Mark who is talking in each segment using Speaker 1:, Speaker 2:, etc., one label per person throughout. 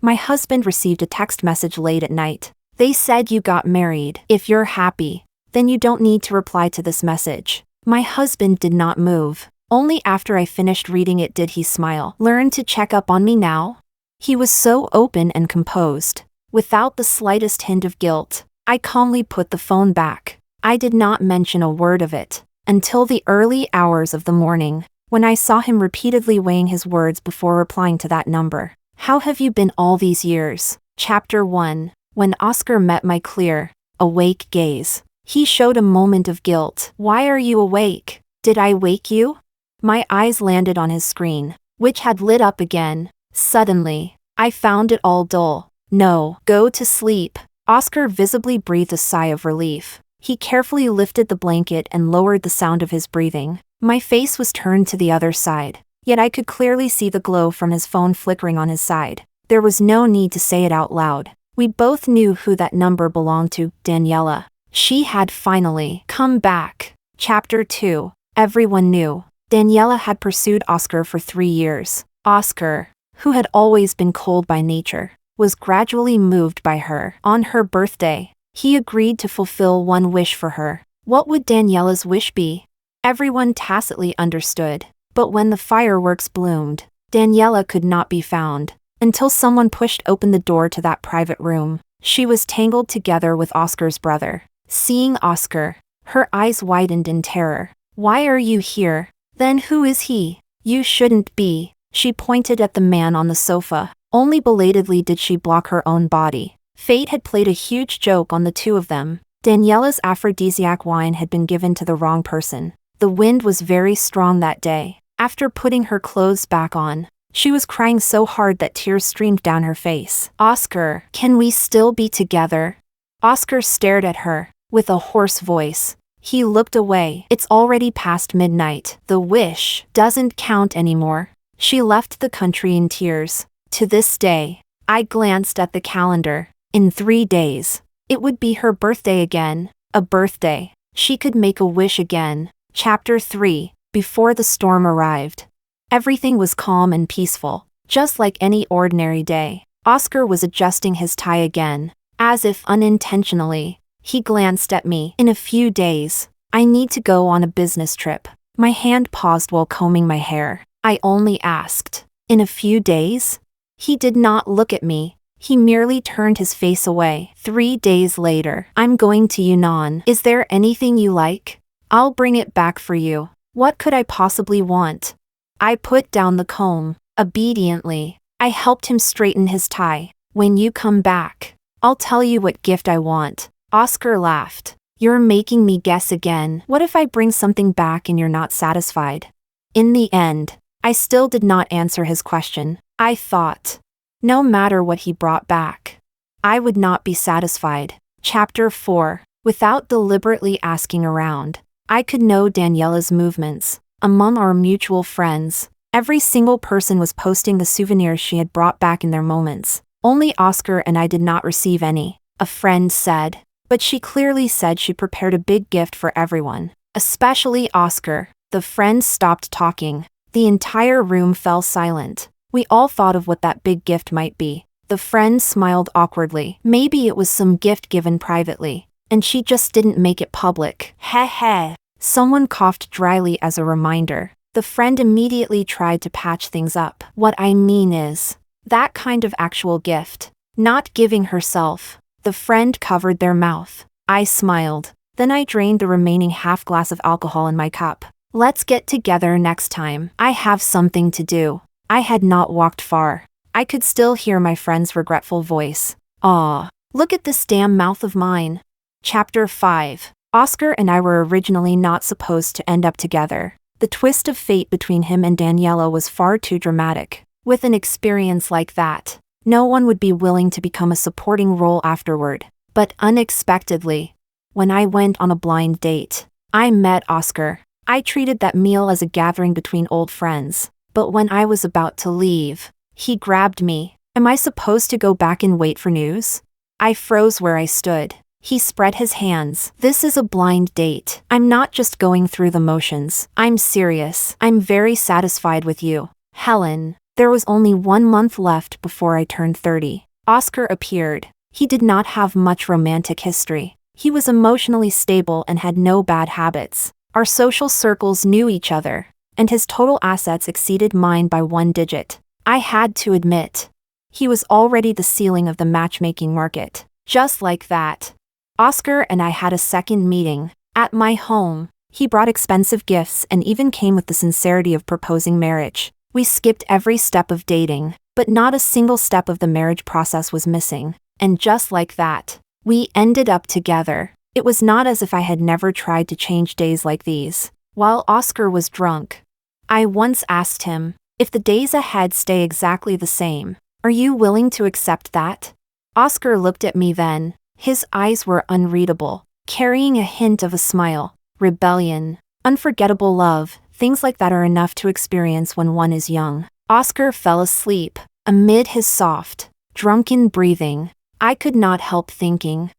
Speaker 1: My husband received a text message late at night. They said you got married. If you're happy, then you don't need to reply to this message. My husband did not move. Only after I finished reading it did he smile. Learn to check up on me now? He was so open and composed. Without the slightest hint of guilt, I calmly put the phone back. I did not mention a word of it until the early hours of the morning, when I saw him repeatedly weighing his words before replying to that number. How have you been all these years? Chapter 1. When Oscar met my clear, awake gaze, he showed a moment of guilt. Why are you awake? Did I wake you? My eyes landed on his screen, which had lit up again. Suddenly, I found it all dull. No, go to sleep. Oscar visibly breathed a sigh of relief. He carefully lifted the blanket and lowered the sound of his breathing. My face was turned to the other side, yet I could clearly see the glow from his phone flickering on his side. There was no need to say it out loud. We both knew who that number belonged to, Daniela. She had finally come back. Chapter 2. Everyone knew. Daniela had pursued Oscar for 3 years. Oscar, who had always been cold by nature, was gradually moved by her. On her birthday, he agreed to fulfill one wish for her. What would Daniela's wish be? Everyone tacitly understood. But when the fireworks bloomed, Daniela could not be found, until someone pushed open the door to that private room. She was tangled together with Oscar's brother. Seeing Oscar, her eyes widened in terror. Why are you here? Then who is he? You shouldn't be. She pointed at the man on the sofa. Only belatedly did she block her own body. Fate had played a huge joke on the two of them. Daniela's aphrodisiac wine had been given to the wrong person. The wind was very strong that day. After putting her clothes back on, she was crying so hard that tears streamed down her face. Oscar, can we still be together? Oscar stared at her, with a hoarse voice. He looked away. It's already past midnight. The wish doesn't count anymore. She left the country in tears. To this day, I glanced at the calendar. In 3 days, it would be her birthday again. A birthday. She could make a wish again. Chapter 3. Before the storm arrived, everything was calm and peaceful, just like any ordinary day. Oscar was adjusting his tie again. As if unintentionally, he glanced at me. In a few days, I need to go on a business trip. My hand paused while combing my hair. I only asked, in a few days? He did not look at me. He merely turned his face away. 3 days later, I'm going to Yunnan. Is there anything you like? I'll bring it back for you. What could I possibly want? I put down the comb. Obediently, I helped him straighten his tie. When you come back, I'll tell you what gift I want. Oscar laughed. You're making me guess again. What if I bring something back and you're not satisfied? In the end, I still did not answer his question. I thought, no matter what he brought back, I would not be satisfied. Chapter 4. Without deliberately asking around, I could know Daniela's movements. Among our mutual friends, every single person was posting the souvenirs she had brought back in their moments. Only Oscar and I did not receive any, a friend said. But she clearly said she prepared a big gift for everyone, especially Oscar. The friends stopped talking. The entire room fell silent. We all thought of what that big gift might be. The friend smiled awkwardly. Maybe it was some gift given privately, and she just didn't make it public. Heh heh. Someone coughed dryly as a reminder. The friend immediately tried to patch things up. What I mean is, that kind of actual gift. Not giving herself. The friend covered their mouth. I smiled. Then I drained the remaining half glass of alcohol in my cup. Let's get together next time. I have something to do. I had not walked far. I could still hear my friend's regretful voice. Aw, look at this damn mouth of mine. Chapter 5. Oscar and I were originally not supposed to end up together. The twist of fate between him and Daniela was far too dramatic. With an experience like that, no one would be willing to become a supporting role afterward. But unexpectedly, when I went on a blind date, I met Oscar. I treated that meal as a gathering between old friends. But when I was about to leave, he grabbed me. Am I supposed to go back and wait for news? I froze where I stood. He spread his hands. This is a blind date. I'm not just going through the motions. I'm serious. I'm very satisfied with you. Helen. There was only 1 month left before I turned 30. Oscar appeared. He did not have much romantic history. He was emotionally stable and had no bad habits. Our social circles knew each other, and his total assets exceeded mine by 1 digit. I had to admit, he was already the ceiling of the matchmaking market. Just like that, Oscar and I had a second meeting. At my home, he brought expensive gifts and even came with the sincerity of proposing marriage. We skipped every step of dating, but not a single step of the marriage process was missing. And just like that, we ended up together. It was not as if I had never tried to change days like these. While Oscar was drunk, I once asked him, if the days ahead stay exactly the same, are you willing to accept that? Oscar looked at me then. His eyes were unreadable, carrying a hint of a smile. Rebellion, unforgettable love, things like that are enough to experience when one is young. Oscar fell asleep amid his soft, drunken breathing. I could not help thinking,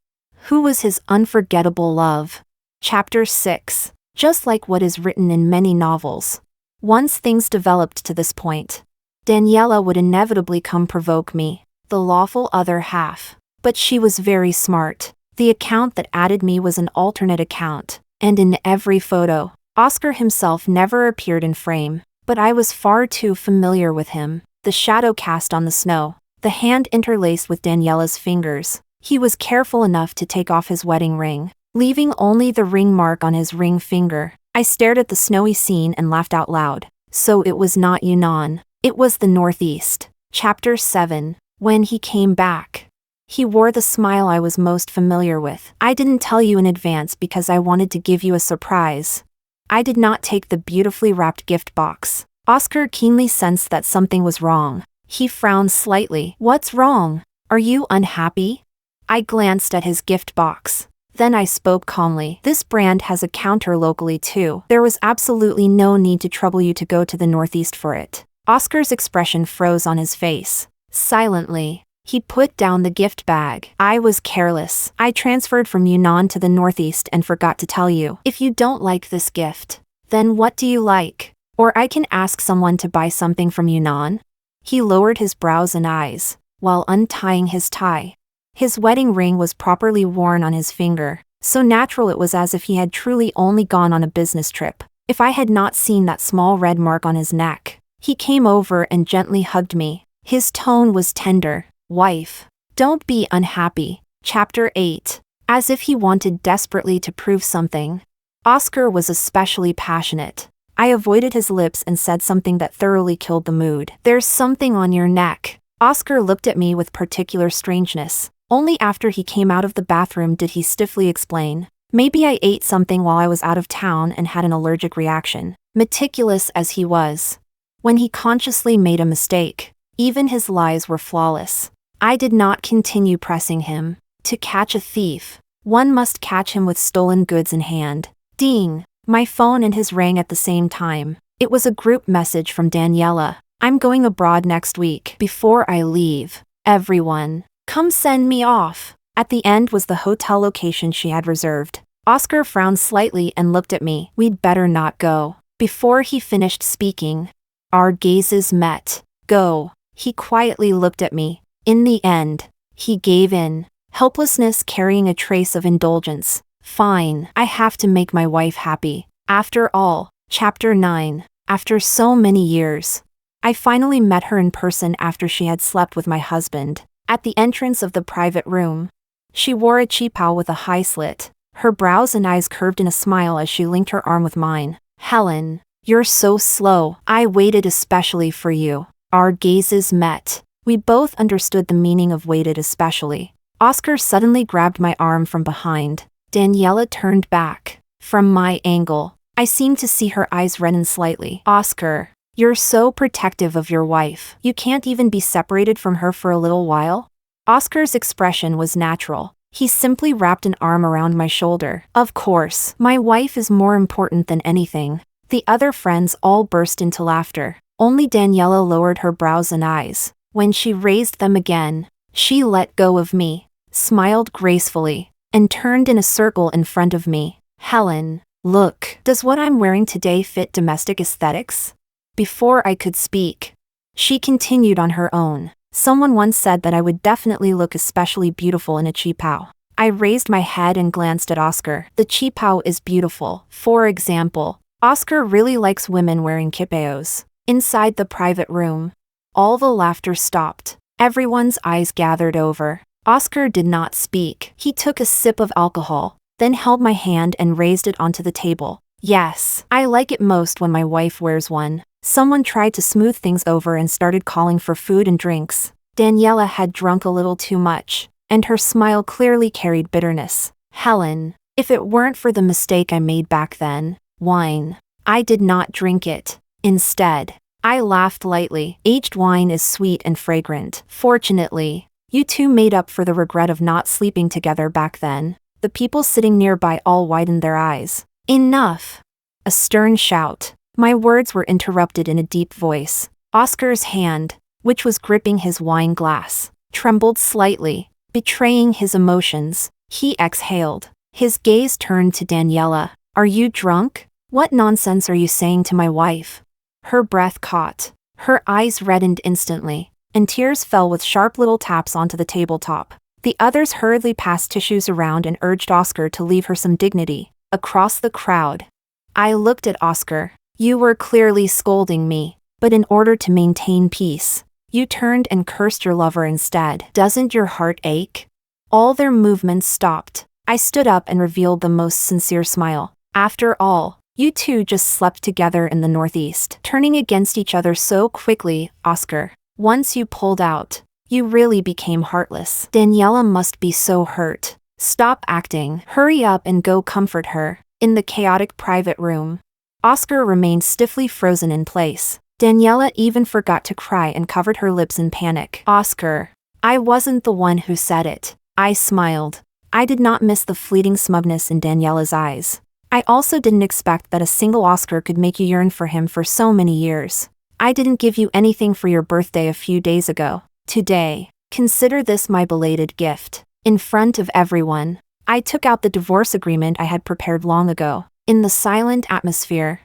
Speaker 1: who was his unforgettable love? Chapter 6. Just like what is written in many novels. Once things developed to this point, Daniela would inevitably come provoke me, the lawful other half. But she was very smart. The account that added me was an alternate account, and in every photo, Oscar himself never appeared in frame, but I was far too familiar with him. The shadow cast on the snow, the hand interlaced with Daniela's fingers. He was careful enough to take off his wedding ring, leaving only the ring mark on his ring finger. I stared at the snowy scene and laughed out loud. So it was not Yunnan. It was the Northeast. Chapter 7. When he came back, he wore the smile I was most familiar with. I didn't tell you in advance because I wanted to give you a surprise. I did not take the beautifully wrapped gift box. Oscar keenly sensed that something was wrong. He frowned slightly. What's wrong? Are you unhappy? I glanced at his gift box. Then I spoke calmly. This brand has a counter locally too. There was absolutely no need to trouble you to go to the Northeast for it. Oscar's expression froze on his face. Silently, he put down the gift bag. I was careless. I transferred from Yunnan to the Northeast and forgot to tell you. If you don't like this gift, then what do you like? Or I can ask someone to buy something from Yunnan. He lowered his brows and eyes, while untying his tie. His wedding ring was properly worn on his finger, so natural it was as if he had truly only gone on a business trip. If I had not seen that small red mark on his neck, he came over and gently hugged me. His tone was tender. Wife, don't be unhappy. Chapter 8. As if he wanted desperately to prove something. Oscar was especially passionate. I avoided his lips and said something that thoroughly killed the mood. There's something on your neck. Oscar looked at me with particular strangeness. Only after he came out of the bathroom did he stiffly explain. Maybe I ate something while I was out of town and had an allergic reaction. Meticulous as he was, when he consciously made a mistake, even his lies were flawless. I did not continue pressing him. To catch a thief, one must catch him with stolen goods in hand. Ding! My phone and his rang at the same time. It was a group message from Daniela. I'm going abroad next week. Before I leave, everyone, come send me off. At the end was the hotel location she had reserved. Oscar frowned slightly and looked at me. We'd better not go. Before he finished speaking, our gazes met. Go. He quietly looked at me. In the end, he gave in. Helplessness carrying a trace of indulgence. Fine, I have to make my wife happy. After all. Chapter 9. After so many years, I finally met her in person after she had slept with my husband. At the entrance of the private room, she wore a cheapao with a high slit. Her brows and eyes curved in a smile as she linked her arm with mine. Helen, you're so slow. I waited especially for you. Our gazes met. We both understood the meaning of waited especially. Oscar suddenly grabbed my arm from behind. Daniela turned back. From my angle, I seemed to see her eyes redden slightly. Oscar, you're so protective of your wife. You can't even be separated from her for a little while? Oscar's expression was natural. He simply wrapped an arm around my shoulder. Of course, my wife is more important than anything. The other friends all burst into laughter. Only Daniela lowered her brows and eyes. When she raised them again, she let go of me, smiled gracefully, and turned in a circle in front of me. Helen, look, does what I'm wearing today fit domestic aesthetics? Before I could speak, She continued on her own. Someone once said that I would definitely look especially beautiful in a qipao. I raised my head and glanced at Oscar. The qipao is beautiful. For example, Oscar really likes women wearing quipeos. Inside the private room, all the laughter stopped. Everyone's eyes gathered over. Oscar did not speak. He took a sip of alcohol, then held my hand and raised it onto the table. Yes, I like it most when my wife wears one. Someone tried to smooth things over and started calling for food and drinks. Daniela had drunk a little too much, and her smile clearly carried bitterness. Helen, if it weren't for the mistake I made back then, wine. I did not drink it. Instead, I laughed lightly. Aged wine is sweet and fragrant. Fortunately, you two made up for the regret of not sleeping together back then. The people sitting nearby all widened their eyes. Enough! A stern shout. My words were interrupted in a deep voice. Oscar's hand, which was gripping his wine glass, trembled slightly, betraying his emotions. He exhaled. His gaze turned to Daniela. Are you drunk? What nonsense are you saying to my wife? Her breath caught. Her eyes reddened instantly, and tears fell with sharp little taps onto the tabletop. The others hurriedly passed tissues around and urged Oscar to leave her some dignity. Across the crowd, I looked at Oscar. You were clearly scolding me, but in order to maintain peace, you turned and cursed your lover instead. Doesn't your heart ache? All their movements stopped. I stood up and revealed the most sincere smile. After all, you two just slept together in the Northeast, turning against each other so quickly. Oscar, once you pulled out, you really became heartless. Daniela must be so hurt. Stop acting. Hurry up and go comfort her. In the chaotic private room, Oscar remained stiffly frozen in place. Daniela even forgot to cry and covered her lips in panic. Oscar, I wasn't the one who said it. I smiled. I did not miss the fleeting smugness in Daniela's eyes. I also didn't expect that a single Oscar could make you yearn for him for so many years. I didn't give you anything for your birthday a few days ago. Today, consider this my belated gift. In front of everyone, I took out the divorce agreement I had prepared long ago. In the silent atmosphere,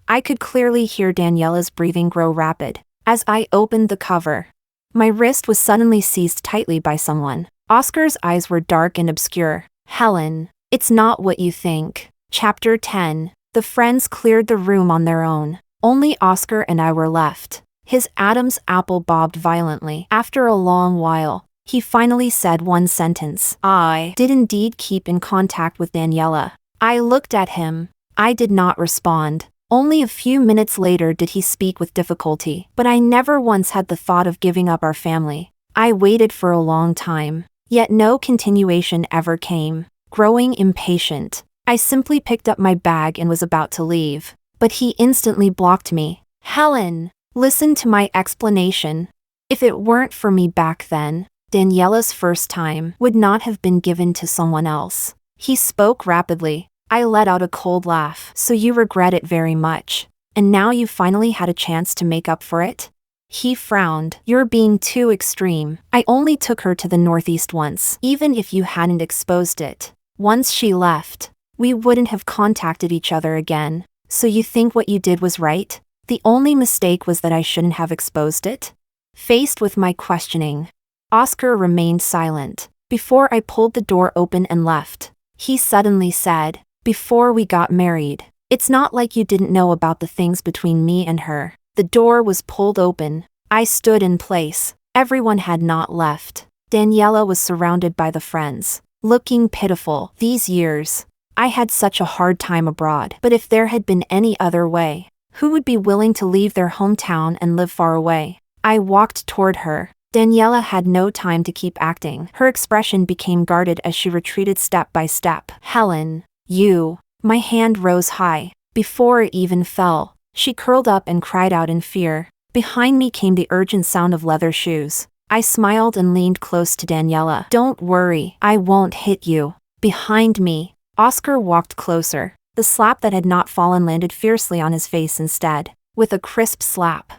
Speaker 1: I could clearly hear Daniela's breathing grow rapid. As I opened the cover, my wrist was suddenly seized tightly by someone. Oscar's eyes were dark and obscure. Helen, it's not what you think. Chapter 10. The friends cleared the room on their own. Only Oscar and I were left. His Adam's apple bobbed violently. After a long while, he finally said one sentence. I did indeed keep in contact with Daniela. I looked at him. I did not respond. Only a few minutes later did he speak with difficulty. But I never once had the thought of giving up our family. I waited for a long time, yet no continuation ever came. Growing impatient, I simply picked up my bag and was about to leave. But he instantly blocked me. Helen, listen to my explanation. If it weren't for me back then, Daniela's first time would not have been given to someone else. He spoke rapidly. I let out a cold laugh. So you regret it very much, and now you finally had a chance to make up for it? He frowned. You're being too extreme. I only took her to the Northeast once. Even if you hadn't exposed it, once she left, we wouldn't have contacted each other again. So you think what you did was right? The only mistake was that I shouldn't have exposed it? Faced with my questioning, Oscar remained silent. Before I pulled the door open and left, he suddenly said, before we got married, it's not like you didn't know about the things between me and her. The door was pulled open. I stood in place. Everyone had not left. Daniela was surrounded by the friends, looking pitiful. These years, I had such a hard time abroad. But if there had been any other way, who would be willing to leave their hometown and live far away? I walked toward her. Daniela had no time to keep acting. Her expression became guarded as she retreated step by step. Helen, you. My hand rose high. Before it even fell, she curled up and cried out in fear. Behind me came the urgent sound of leather shoes. I smiled and leaned close to Daniela. Don't worry, I won't hit you. Behind me, Oscar walked closer. The slap that had not fallen landed fiercely on his face instead, with a crisp slap.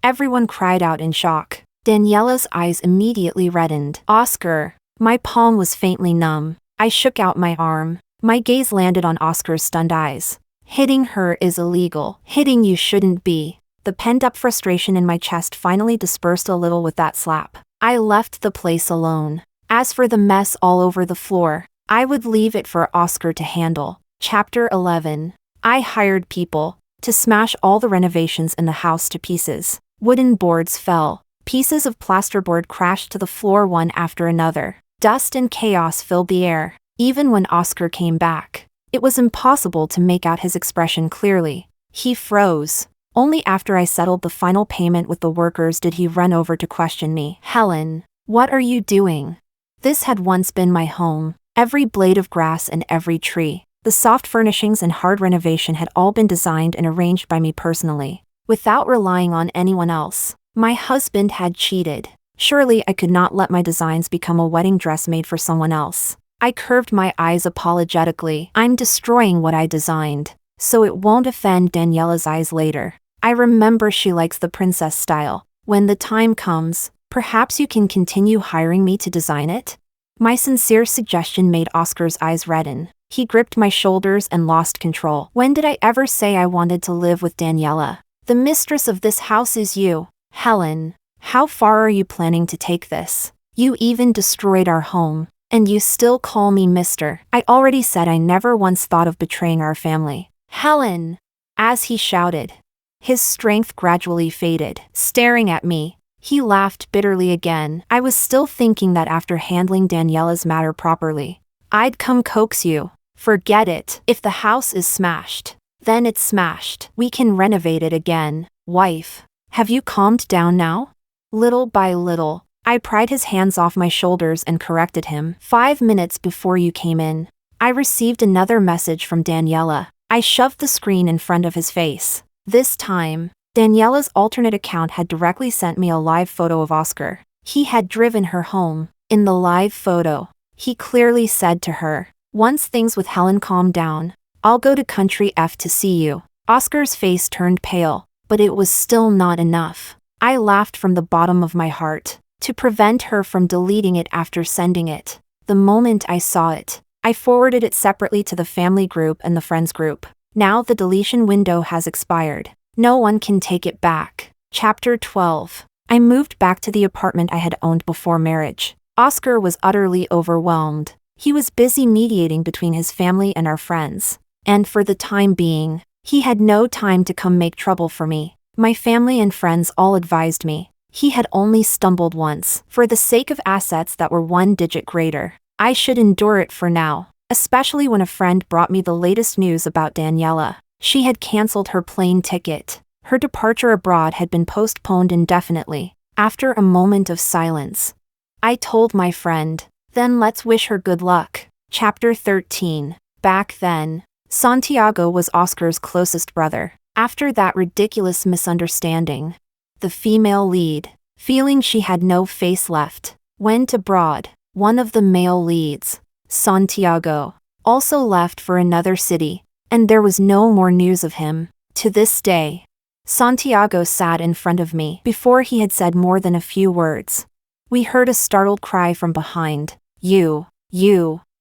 Speaker 1: Everyone cried out in shock. Daniela's eyes immediately reddened. Oscar. My palm was faintly numb. I shook out my arm. My gaze landed on Oscar's stunned eyes. Hitting her is illegal. Hitting you shouldn't be. The pent-up frustration in my chest finally dispersed a little with that slap. I left the place alone. As for the mess all over the floor, I would leave it for Oscar to handle. Chapter 11. I hired people to smash all the renovations in the house to pieces. Wooden boards fell. Pieces of plasterboard crashed to the floor one after another. Dust and chaos filled the air. Even when Oscar came back, it was impossible to make out his expression clearly. He froze. Only after I settled the final payment with the workers did he run over to question me. "Helen, what are you doing?" This had once been my home. Every blade of grass and every tree, the soft furnishings and hard renovation had all been designed and arranged by me personally, without relying on anyone else. My husband had cheated. Surely I could not let my designs become a wedding dress made for someone else. I curved my eyes apologetically. "I'm destroying what I designed, so it won't offend Daniela's eyes later. I remember she likes the princess style. When the time comes, perhaps you can continue hiring me to design it?" My sincere suggestion made Oscar's eyes redden. He gripped my shoulders and lost control. "When did I ever say I wanted to live with Daniela? The mistress of this house is you, Helen. How far are you planning to take this? You even destroyed our home, and you still call me Mr. I already said I never once thought of betraying our family." "Helen!" As he shouted, his strength gradually faded. Staring at me, he laughed bitterly again. "I was still thinking that after handling Daniela's matter properly, I'd come coax you. Forget it. If the house is smashed, then it's smashed. We can renovate it again. Wife, have you calmed down now?" Little by little, I pried his hands off my shoulders and corrected him. "5 minutes before you came in, I received another message from Daniela." I shoved the screen in front of his face. This time, Daniela's alternate account had directly sent me a live photo of Oscar. He had driven her home. In the live photo, he clearly said to her, "Once things with Helen calm down, I'll go to country F to see you." Oscar's face turned pale, but it was still not enough. I laughed from the bottom of my heart. To prevent her from deleting it after sending it, the moment I saw it, I forwarded it separately to the family group and the friends group. Now the deletion window has expired. No one can take it back. Chapter 12. I moved back to the apartment I had owned before marriage. Oscar was utterly overwhelmed. He was busy mediating between his family and our friends, and for the time being, he had no time to come make trouble for me. My family and friends all advised me. He had only stumbled once. For the sake of assets that were 1 digit greater, I should endure it for now, especially when a friend brought me the latest news about Daniela. She had canceled her plane ticket. Her departure abroad had been postponed indefinitely. After a moment of silence, I told my friend, "Then let's wish her good luck." Chapter 13. Back then, Santiago was Oscar's closest brother. After that ridiculous misunderstanding, the female lead, feeling she had no face left, went abroad. One of the male leads, Santiago, also left for another city, and there was no more news of him. To this day, Santiago sat in front of me. Before he had said more than a few words, we heard a startled cry from behind. You.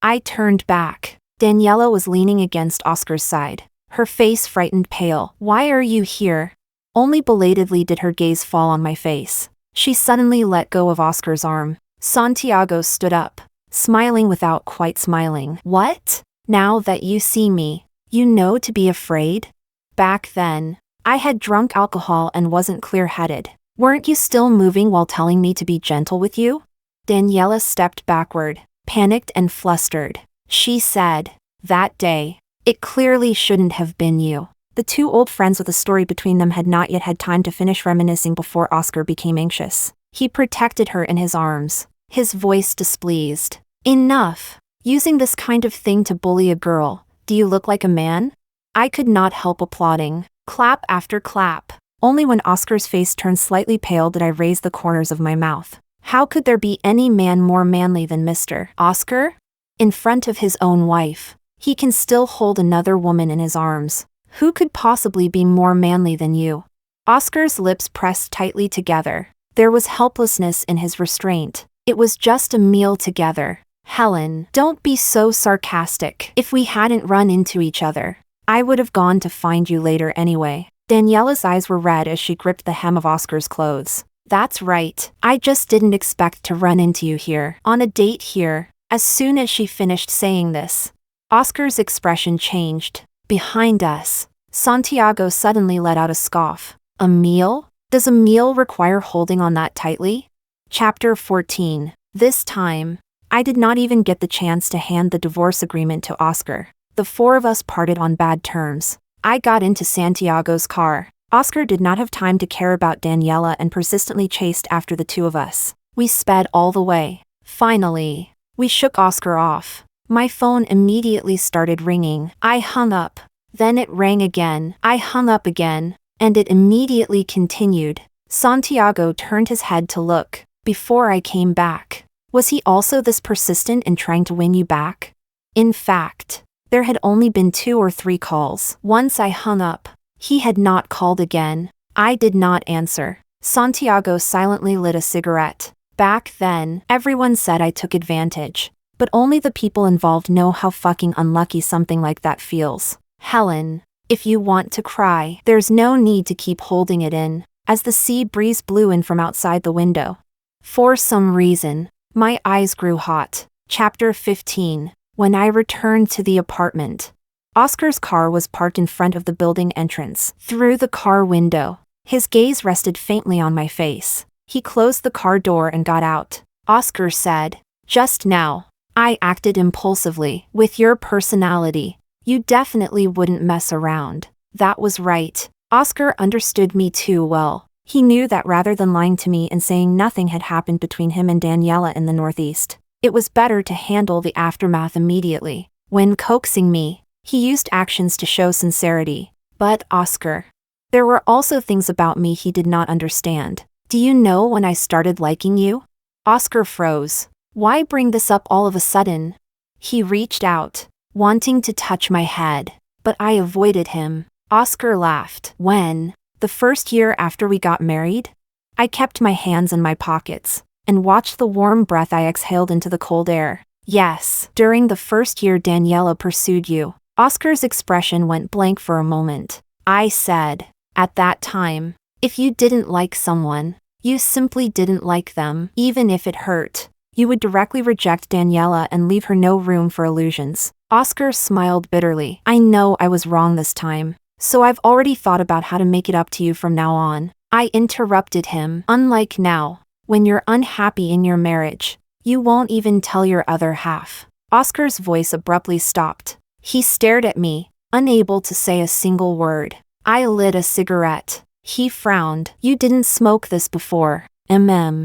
Speaker 1: I turned back. Daniela was leaning against Oscar's side, her face frightened pale. "Why are you here?" Only belatedly did her gaze fall on my face. She suddenly let go of Oscar's arm. Santiago stood up, smiling without quite smiling. "What? Now that you see me, you know to be afraid?" Back then, I had drunk alcohol and wasn't clear-headed. "Weren't you still moving while telling me to be gentle with you?" Daniela stepped backward, panicked and flustered. She said, "That day, it clearly shouldn't have been you." The two old friends with a story between them had not yet had time to finish reminiscing before Oscar became anxious. He protected her in his arms, his voice displeased. "Enough. Using this kind of thing to bully a girl. Do you look like a man?" I could not help applauding. Clap after clap. Only when Oscar's face turned slightly pale did I raise the corners of my mouth. How could there be any man more manly than Mr. Oscar? In front of his own wife, he can still hold another woman in his arms. Who could possibly be more manly than you? Oscar's lips pressed tightly together. There was helplessness in his restraint. It was just a meal together. "Helen, don't be so sarcastic. If we hadn't run into each other, I would have gone to find you later anyway." Daniela's eyes were red as she gripped the hem of Oscar's clothes. That's right. I just didn't expect to run into you here, on a date here. As soon as she finished saying this, Oscar's expression changed. Behind us, Santiago suddenly let out a scoff. A meal? Does a meal require holding on that tightly? Chapter 14. This time, I did not even get the chance to hand the divorce agreement to Oscar. The four of us parted on bad terms. I got into Santiago's car. Oscar did not have time to care about Daniela and persistently chased after the two of us. We sped all the way. Finally, we shook Oscar off. My phone immediately started ringing. I hung up. Then it rang again. I hung up again. And it immediately continued. Santiago turned his head to look. Before I came back. Was he also this persistent in trying to win you back? In fact, there had only been 2 or 3 calls. Once I hung up, he had not called again. I did not answer. Santiago silently lit a cigarette. Back then, everyone said I took advantage. But only the people involved know how fucking unlucky something like that feels. Helen, if you want to cry, there's no need to keep holding it in. As the sea breeze blew in from outside the window. For some reason, my eyes grew hot. Chapter 15. When I returned to the apartment, Oscar's car was parked in front of the building entrance. Through the car window, his gaze rested faintly on my face. He closed the car door and got out. Oscar said, "Just now, I acted impulsively. With your personality, you definitely wouldn't mess around." That was right. Oscar understood me too well. He knew that rather than lying to me and saying nothing had happened between him and Daniela in the Northeast, it was better to handle the aftermath immediately. When coaxing me, he used actions to show sincerity. But Oscar, there were also things about me he did not understand. Do you know when I started liking you? Oscar froze. Why bring this up all of a sudden? He reached out, wanting to touch my head, but I avoided him. Oscar laughed. When? The first year after we got married? I kept my hands in my pockets and watched the warm breath I exhaled into the cold air. Yes, during the first year Daniela pursued you. Oscar's expression went blank for a moment. I said, at that time, if you didn't like someone, you simply didn't like them, even if it hurt. You would directly reject Daniela and leave her no room for illusions. Oscar smiled bitterly. I know I was wrong this time, so I've already thought about how to make it up to you from now on. I interrupted him. Unlike now, when you're unhappy in your marriage, you won't even tell your other half. Oscar's voice abruptly stopped. He stared at me, unable to say a single word. I lit a cigarette. He frowned. You didn't smoke this before.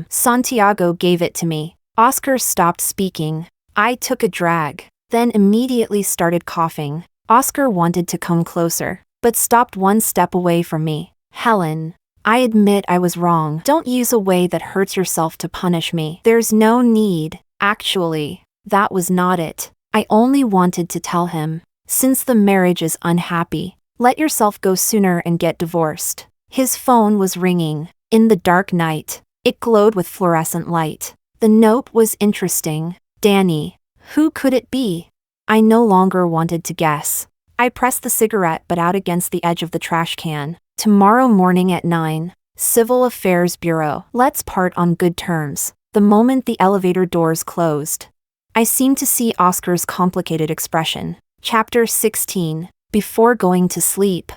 Speaker 1: Santiago gave it to me. Oscar stopped speaking. I took a drag, then immediately started coughing. Oscar wanted to come closer, but stopped one step away from me. Helen, I admit I was wrong. Don't use a way that hurts yourself to punish me. There's no need. Actually, that was not it. I only wanted to tell him, since the marriage is unhappy, let yourself go sooner and get divorced. His phone was ringing. In the dark night, it glowed with fluorescent light. The note was interesting. Danny. Who could it be? I no longer wanted to guess. I pressed the cigarette butt out against the edge of the trash can. Tomorrow morning at 9. Civil Affairs Bureau. Let's part on good terms. The moment the elevator doors closed, I seemed to see Oscar's complicated expression. Chapter 16. Before going to sleep,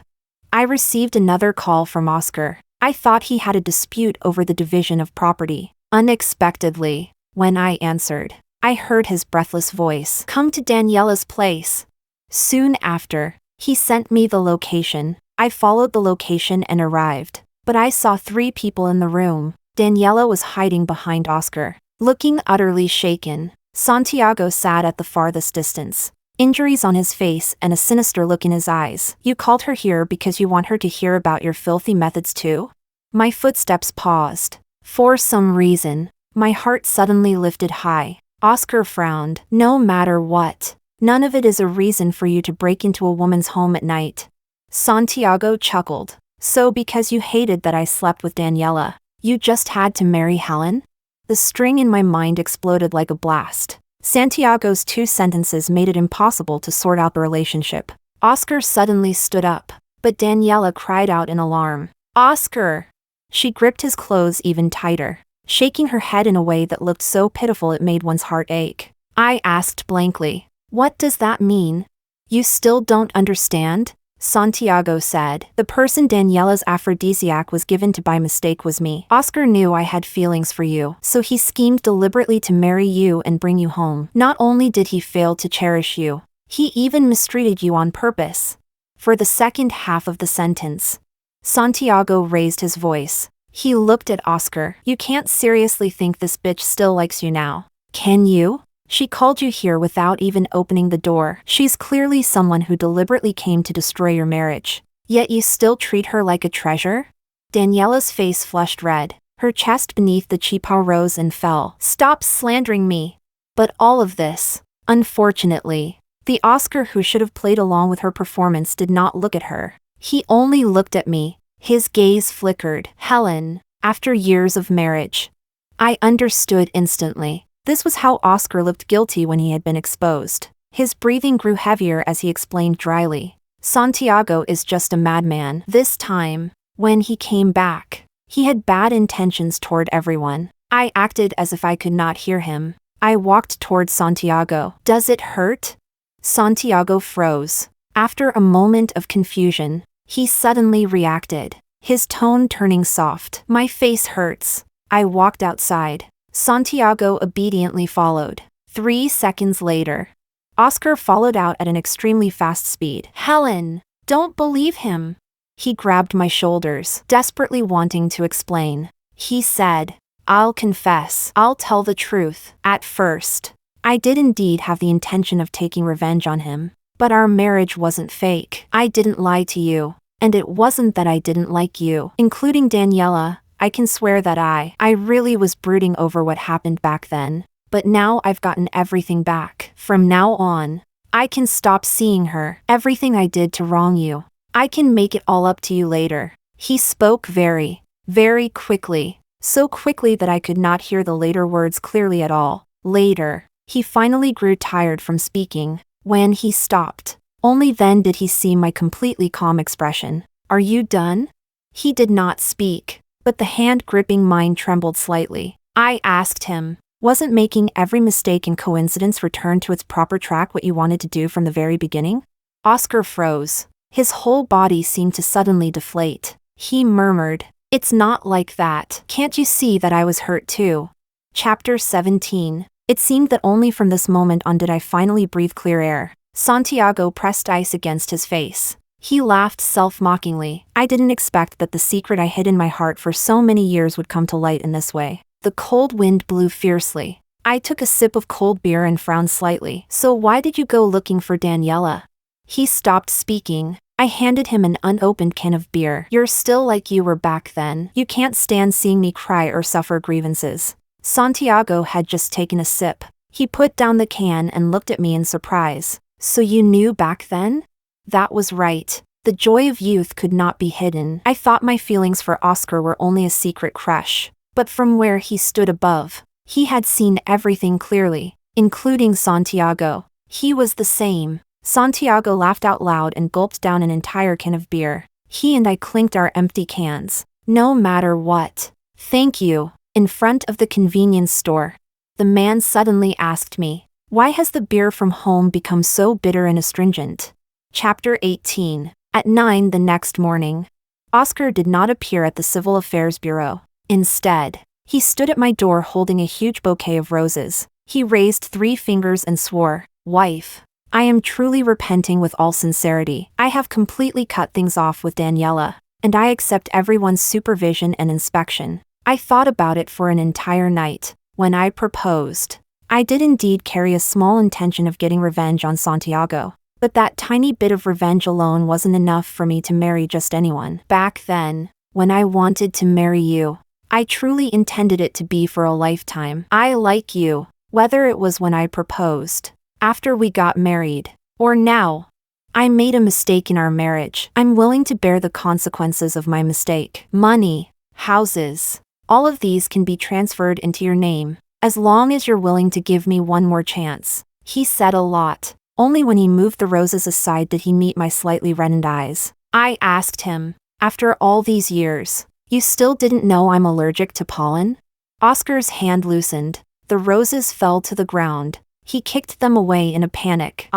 Speaker 1: I received another call from Oscar. I thought he had a dispute over the division of property. Unexpectedly, when I answered, I heard his breathless voice. Come to Daniela's place. Soon after, he sent me the location. I followed the location and arrived, but I saw 3 people in the room. Daniela was hiding behind Oscar, looking utterly shaken. Santiago sat at the farthest distance, injuries on his face and a sinister look in his eyes. You called her here because you want her to hear about your filthy methods too? My footsteps paused. For some reason, my heart suddenly lifted high. Oscar frowned. No matter what, none of it is a reason for you to break into a woman's home at night. Santiago chuckled. So because you hated that I slept with Daniela, you just had to marry Helen? The string in my mind exploded like a blast. Santiago's 2 sentences made it impossible to sort out the relationship. Oscar suddenly stood up. But Daniela cried out in alarm. Oscar! She gripped his clothes even tighter, shaking her head in a way that looked so pitiful it made one's heart ache. I asked blankly, "What does that mean?" "You still don't understand?" Santiago said. "The person Daniela's aphrodisiac was given to by mistake was me. Oscar knew I had feelings for you, so he schemed deliberately to marry you and bring you home. Not only did he fail to cherish you, he even mistreated you on purpose." For the second half of the sentence, Santiago raised his voice. He looked at Oscar. "You can't seriously think this bitch still likes you now, can you? She called you here without even opening the door. She's clearly someone who deliberately came to destroy your marriage. Yet you still treat her like a treasure?" Daniela's face flushed red. Her chest beneath the chipao rose and fell. "Stop slandering me." But all of this, unfortunately, the Oscar who should have played along with her performance did not look at her. He only looked at me. His gaze flickered. "Helen, after years of marriage." I understood instantly. This was how Oscar looked guilty when he had been exposed. His breathing grew heavier as he explained dryly. "Santiago is just a madman. This time, when he came back, he had bad intentions toward everyone." I acted as if I could not hear him. I walked toward Santiago. "Does it hurt?" Santiago froze. After a moment of confusion, he suddenly reacted, his tone turning soft. "My face hurts." I walked outside. Santiago obediently followed. 3 seconds later, Oscar followed out at an extremely fast speed. "Helen, don't believe him." He grabbed my shoulders, desperately wanting to explain. He said, "I'll confess. I'll tell the truth. At first, I did indeed have the intention of taking revenge on him. But our marriage wasn't fake. I didn't lie to you. And it wasn't that I didn't like you, including Daniela. I can swear that I really was brooding over what happened back then. But now I've gotten everything back. From now on, I can stop seeing her. Everything I did to wrong you, I can make it all up to you later." He spoke very, very quickly. So quickly that I could not hear the later words clearly at all. Later, he finally grew tired from speaking. When he stopped, only then did he see my completely calm expression. "Are you done?" He did not speak, but the hand gripping mine trembled slightly. I asked him, "Wasn't making every mistake and coincidence return to its proper track what you wanted to do from the very beginning?" Oscar froze. His whole body seemed to suddenly deflate. He murmured, "It's not like that. Can't you see that I was hurt too?" Chapter 17. It seemed that only from this moment on did I finally breathe clear air. Santiago pressed ice against his face. He laughed self-mockingly. I didn't expect that the secret I hid in my heart for so many years would come to light in this way. The cold wind blew fiercely. I took a sip of cold beer and frowned slightly. "So why did you go looking for Daniela?" He stopped speaking. I handed him an unopened can of beer. "You're still like you were back then. You can't stand seeing me cry or suffer grievances." Santiago had just taken a sip. He put down the can and looked at me in surprise. "So you knew back then?" That was right. The joy of youth could not be hidden. I thought my feelings for Oscar were only a secret crush. But from where he stood above, he had seen everything clearly, including Santiago. He was the same. Santiago laughed out loud and gulped down an entire can of beer. He and I clinked our empty cans. "No matter what. Thank you." In front of the convenience store, the man suddenly asked me, "Why has the beer from home become so bitter and astringent?" Chapter 18. At 9 the next morning, Oscar did not appear at the Civil Affairs Bureau. Instead, he stood at my door holding a huge bouquet of roses. He raised 3 fingers and swore, "Wife, I am truly repenting with all sincerity. I have completely cut things off with Daniela, and I accept everyone's supervision and inspection." I thought about it for an entire night. When I proposed, I did indeed carry a small intention of getting revenge on Santiago. But that tiny bit of revenge alone wasn't enough for me to marry just anyone. Back then, when I wanted to marry you, I truly intended it to be for a lifetime. I like you, whether it was when I proposed, after we got married, or now. I made a mistake in our marriage. I'm willing to bear the consequences of my mistake. Money, houses, all of these can be transferred into your name, as long as you're willing to give me one more chance. He said a lot. Only when he moved the roses aside did he meet my slightly reddened eyes. I asked him. After all these years, you still didn't know I'm allergic to pollen? Oscar's hand loosened. The roses fell to the ground. He kicked them away in a panic.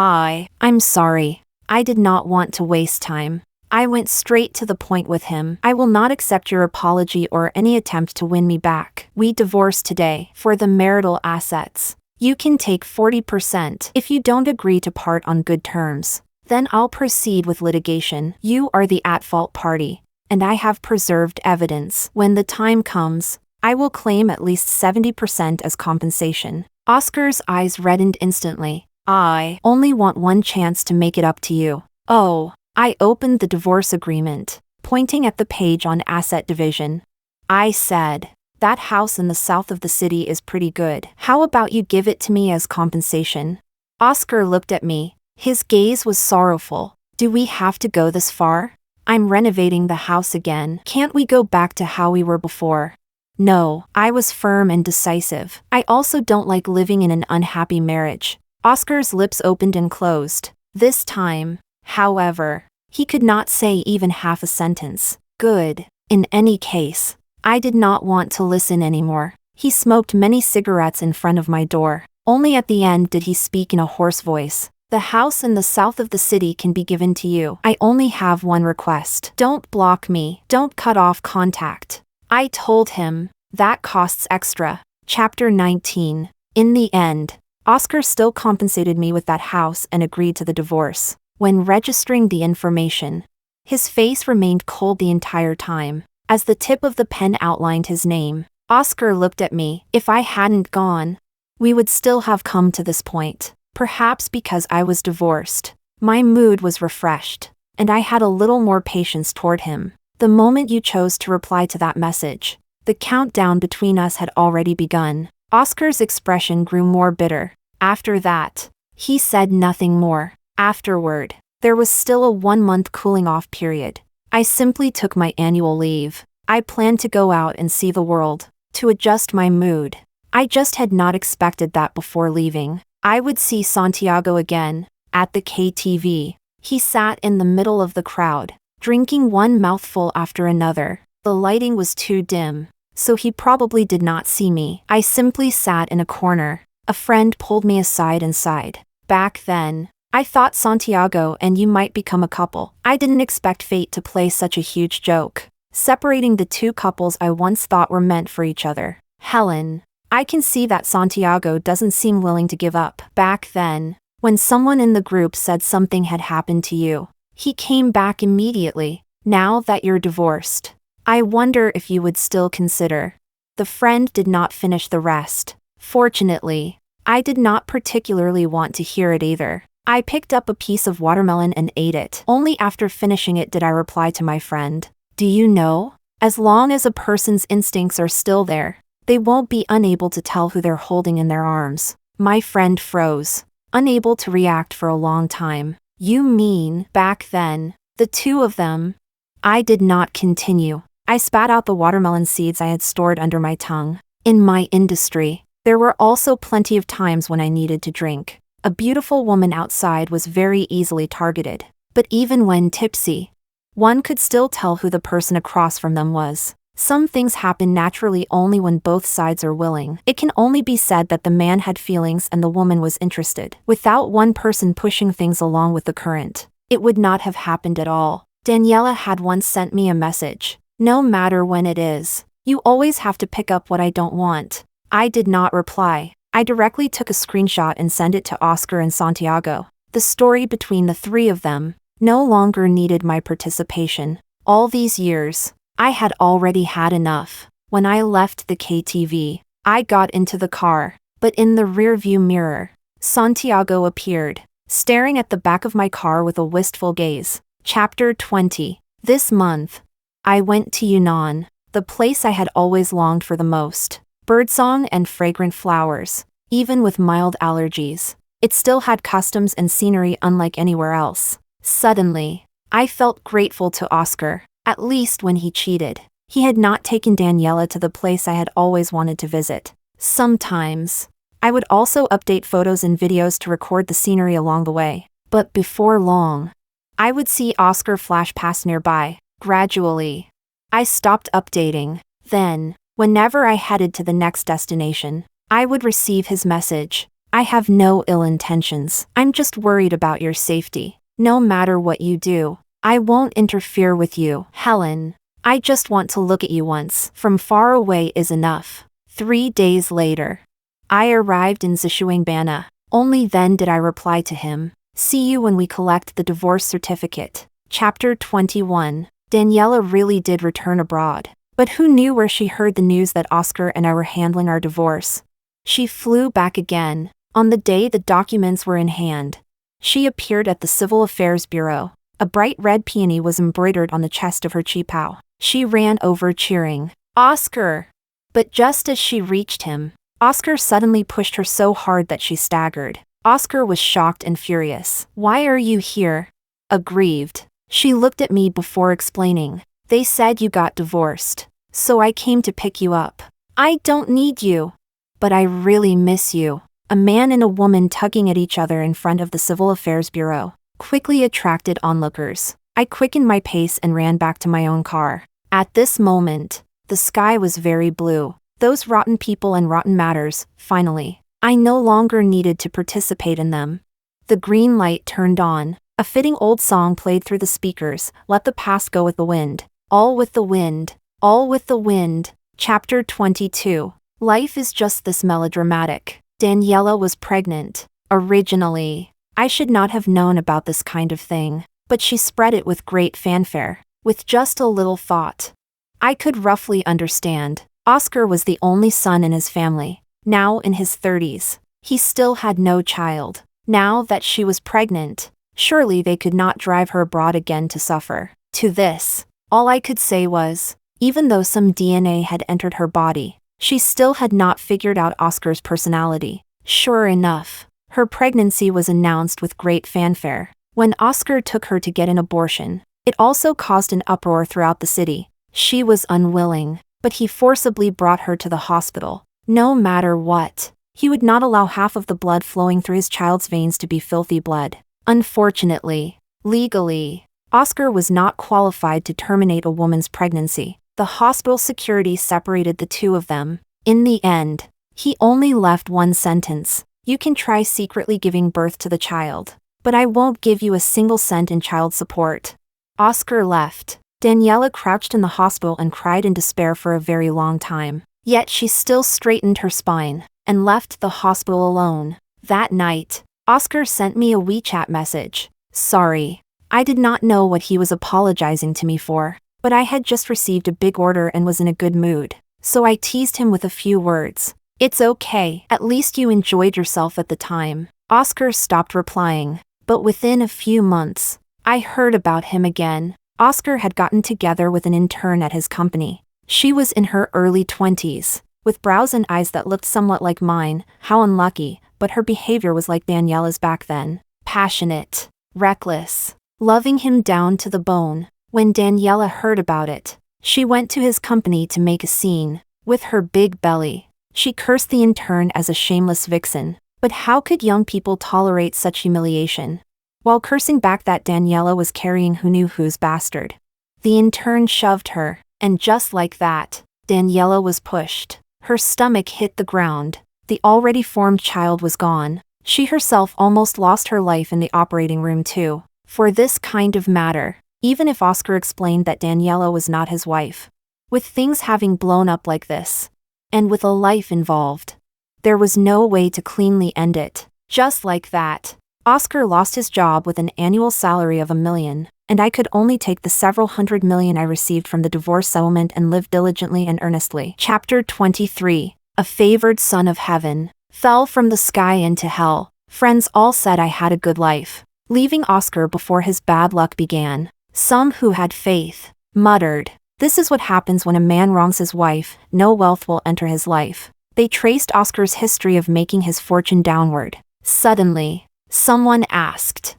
Speaker 1: I'm sorry. I did not want to waste time. I went straight to the point with him. I will not accept your apology or any attempt to win me back. We divorce today. For the marital assets, you can take 40% if you don't agree to part on good terms. Then I'll proceed with litigation. You are the at-fault party, and I have preserved evidence. When the time comes, I will claim at least 70% as compensation. Oscar's eyes reddened instantly. I only want one chance to make it up to you. Oh. I opened the divorce agreement, pointing at the page on asset division. I said, that house in the south of the city is pretty good. How about you give it to me as compensation? Oscar looked at me. His gaze was sorrowful. Do we have to go this far? I'm renovating the house again. Can't we go back to how we were before? No, I was firm and decisive. I also don't like living in an unhappy marriage. Oscar's lips opened and closed. This time, however, he could not say even half a sentence. Good. In any case, I did not want to listen anymore. He smoked many cigarettes in front of my door. Only at the end did he speak in a hoarse voice. The house in the south of the city can be given to you. I only have one request. Don't block me. Don't cut off contact. I told him, that costs extra. Chapter 19. In the end, Oscar still compensated me with that house and agreed to the divorce. When registering the information, his face remained cold the entire time. As the tip of the pen outlined his name, Oscar looked at me. If I hadn't gone, we would still have come to this point. Perhaps because I was divorced, my mood was refreshed, and I had a little more patience toward him. The moment you chose to reply to that message, the countdown between us had already begun. Oscar's expression grew more bitter. After that, he said nothing more. Afterward, there was still a 1-month cooling-off period. I simply took my annual leave. I planned to go out and see the world, to adjust my mood. I just had not expected that before leaving. I would see Santiago again, at the KTV. He sat in the middle of the crowd, drinking one mouthful after another. The lighting was too dim, so he probably did not see me. I simply sat in a corner. A friend pulled me aside and sighed. Back then, I thought Santiago and you might become a couple. I didn't expect fate to play such a huge joke, separating the two couples I once thought were meant for each other. Helen, I can see that Santiago doesn't seem willing to give up. Back then, when someone in the group said something had happened to you, he came back immediately. Now that you're divorced, I wonder if you would still consider. The friend did not finish the rest. Fortunately, I did not particularly want to hear it either. I picked up a piece of watermelon and ate it. Only after finishing it did I reply to my friend. Do you know? As long as a person's instincts are still there, they won't be unable to tell who they're holding in their arms. My friend froze, unable to react for a long time. You mean, back then, the two of them? I did not continue. I spat out the watermelon seeds I had stored under my tongue. In my industry, there were also plenty of times when I needed to drink. A beautiful woman outside was very easily targeted, but even when tipsy, one could still tell who the person across from them was. Some things happen naturally only when both sides are willing. It can only be said that the man had feelings and the woman was interested. Without one person pushing things along with the current, it would not have happened at all. Daniela had once sent me a message. No matter when it is, you always have to pick up what I don't want. I did not reply. I directly took a screenshot and sent it to Oscar and Santiago. The story between the three of them no longer needed my participation. All these years, I had already had enough. When I left the KTV, I got into the car, but in the rearview mirror, Santiago appeared, staring at the back of my car with a wistful gaze. Chapter 20. This month, I went to Yunnan, the place I had always longed for the most. Birdsong and fragrant flowers. Even with mild allergies, it still had customs and scenery unlike anywhere else. Suddenly, I felt grateful to Oscar, at least when he cheated. He had not taken Daniela to the place I had always wanted to visit. Sometimes, I would also update photos and videos to record the scenery along the way. But before long, I would see Oscar flash past nearby. Gradually, I stopped updating. Then, whenever I headed to the next destination, I would receive his message. I have no ill intentions. I'm just worried about your safety. No matter what you do, I won't interfere with you. Helen, I just want to look at you once. From far away is enough. 3 days later, I arrived in Zishuangbana. Only then did I reply to him. See you when we collect the divorce certificate. Chapter 21. Daniela really did return abroad. But who knew where she heard the news that Oscar and I were handling our divorce? She flew back again. On the day the documents were in hand, she appeared at the Civil Affairs Bureau. A bright red peony was embroidered on the chest of her chipao. She ran over cheering, "Oscar!" But just as she reached him, Oscar suddenly pushed her so hard that she staggered. Oscar was shocked and furious. "Why are you here?" Aggrieved, she looked at me before explaining. "They said you got divorced, so I came to pick you up." "I don't need you." "But I really miss you." A man and a woman tugging at each other in front of the Civil Affairs Bureau quickly attracted onlookers. I quickened my pace and ran back to my own car. At this moment, the sky was very blue. Those rotten people and rotten matters, finally. I no longer needed to participate in them. The green light turned on. A fitting old song played through the speakers. Let the past go with the wind. All with the wind. All with the wind. Chapter 22. Life is just this melodramatic. Daniela was pregnant. Originally, I should not have known about this kind of thing, but she spread it with great fanfare, with just a little thought. I could roughly understand. Oscar was the only son in his family, now in his 30s. He still had no child. Now that she was pregnant, surely they could not drive her abroad again to suffer. To this, all I could say was, even though some DNA had entered her body, she still had not figured out Oscar's personality. Sure enough, her pregnancy was announced with great fanfare. When Oscar took her to get an abortion, it also caused an uproar throughout the city. She was unwilling, but he forcibly brought her to the hospital. No matter what, he would not allow half of the blood flowing through his child's veins to be filthy blood. Unfortunately, legally, Oscar was not qualified to terminate a woman's pregnancy. The hospital security separated the two of them. In the end, he only left one sentence. You can try secretly giving birth to the child, but I won't give you a single cent in child support. Oscar left. Daniela crouched in the hospital and cried in despair for a very long time. Yet she still straightened her spine and left the hospital alone. That night, Oscar sent me a WeChat message. "Sorry, I did not know what he was apologizing to me for. But I had just received a big order and was in a good mood, so I teased him with a few words. It's okay, at least you enjoyed yourself at the time." Oscar stopped replying, but within a few months, I heard about him again. Oscar had gotten together with an intern at his company. She was in her early 20s, with brows and eyes that looked somewhat like mine. How unlucky, but her behavior was like Daniela's back then. Passionate, reckless, loving him down to the bone. When Daniela heard about it, she went to his company to make a scene. With her big belly, she cursed the intern as a shameless vixen. But how could young people tolerate such humiliation? While cursing back that Daniela was carrying who knew whose bastard, the intern shoved her, and just like that, Daniela was pushed. Her stomach hit the ground. The already formed child was gone. She herself almost lost her life in the operating room too. For this kind of matter, even if Oscar explained that Daniela was not his wife, with things having blown up like this, and with a life involved, there was no way to cleanly end it. Just like that, Oscar lost his job with an annual salary of $1 million, and I could only take the several hundred million I received from the divorce settlement and live diligently and earnestly. Chapter 23. A favored son of heaven fell from the sky into hell. Friends all said I had a good life, leaving Oscar before his bad luck began. Some who had faith muttered, "This is what happens when a man wrongs his wife, no wealth will enter his life." They traced Oscar's history of making his fortune downward. Suddenly, someone asked,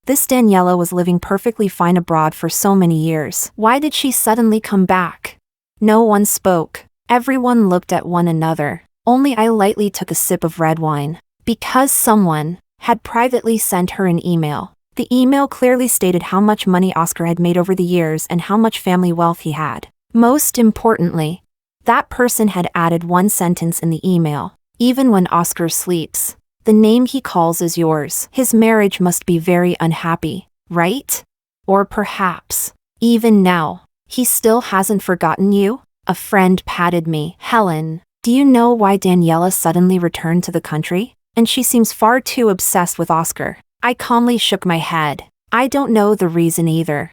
Speaker 1: this Daniela was living perfectly fine abroad for so many years. Why did she suddenly come back?" No one spoke. Everyone looked at one another. Only I lightly took a sip of red wine. Because someone had privately sent her an email. The email clearly stated how much money Oscar had made over the years and how much family wealth he had. Most importantly, that person had added one sentence in the email. Even when Oscar sleeps, the name he calls is yours. His marriage must be very unhappy, right? Or perhaps, even now, he still hasn't forgotten you? A friend patted me. Helen, do you know why Daniela suddenly returned to the country? And she seems far too obsessed with Oscar. I calmly shook my head. I don't know the reason either.